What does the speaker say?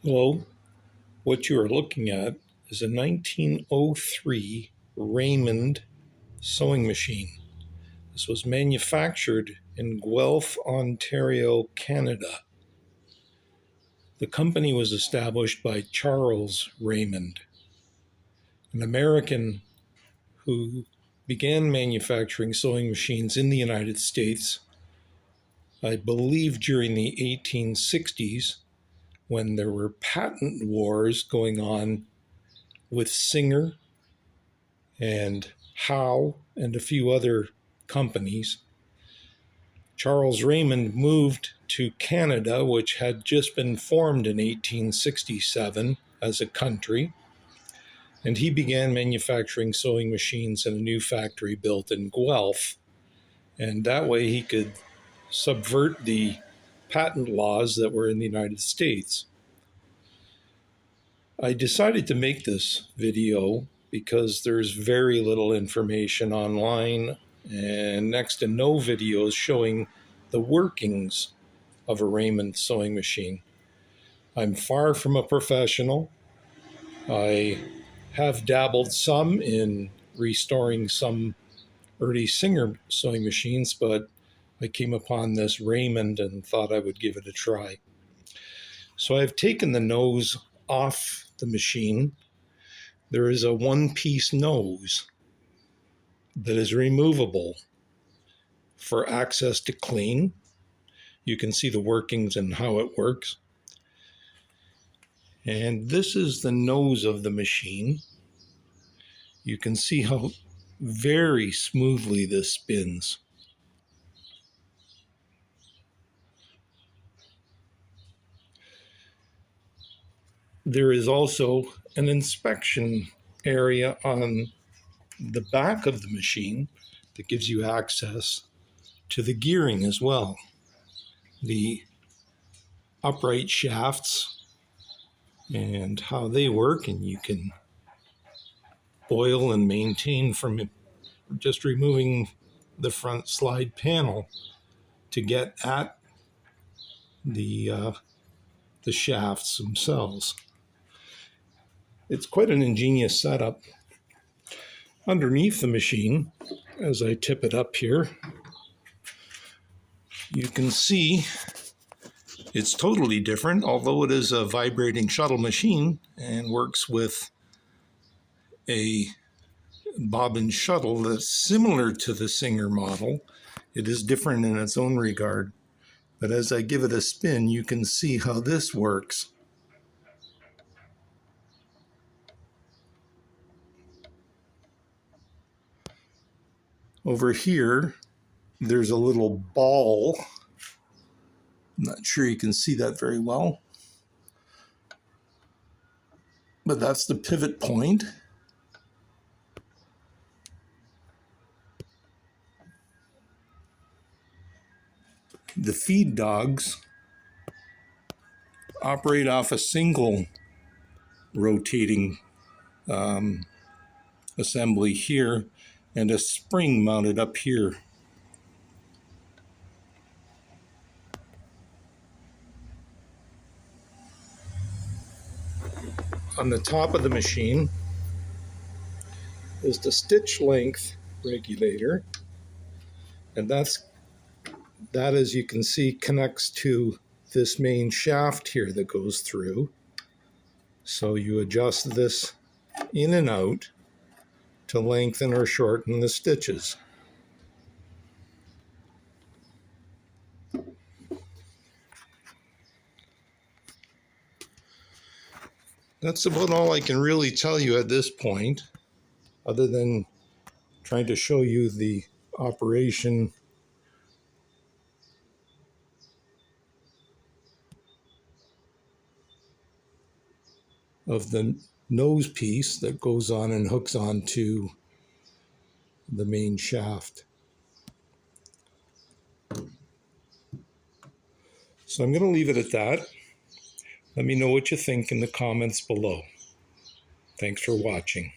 Hello, what you are looking at is a 1903 Raymond sewing machine. This was manufactured in Guelph, Ontario, Canada. The company was established by Charles Raymond, an American who began manufacturing sewing machines in the United States, I believe during the 1860s, when there were patent wars going on with Singer and Howe and a few other companies. Charles Raymond moved to Canada, which had just been formed in 1867 as a country, and he began manufacturing sewing machines in a new factory built in Guelph. And that way he could subvert the patent laws that were in the United States. I decided to make this video because there's very little information online and next to no videos showing the workings of a Raymond sewing machine. I'm far from a professional. I have dabbled some in restoring some early Singer sewing machines, but I came upon this Raymond and thought I would give it a try. So I've taken the nose off the machine. There is a one-piece nose that is removable for access to clean. You can see the workings and how it works. And this is the nose of the machine. You can see how very smoothly this spins. There is also an inspection area on the back of the machine that gives you access to the gearing as well. The upright shafts and how they work, and you can oil and maintain from just removing the front slide panel to get at the shafts themselves. It's quite an ingenious setup. Underneath the machine, as I tip it up here, you can see it's totally different, although it is a vibrating shuttle machine and works with a bobbin shuttle that's similar to the Singer model. It is different in its own regard. But as I give it a spin, you can see how this works. Over here, there's a little ball. I'm not sure you can see that very well, but that's the pivot point. The feed dogs operate off a single rotating assembly here and a spring mounted up here. On the top of the machine is the stitch length regulator, and that, as you can see, connects to this main shaft here that goes through. So you adjust this in and out to lengthen or shorten the stitches. That's about all I can really tell you at this point, other than trying to show you the operation of the nose piece that goes on and hooks onto the main shaft. So I'm going to leave it at that. Let me know what you think in the comments below. Thanks for watching.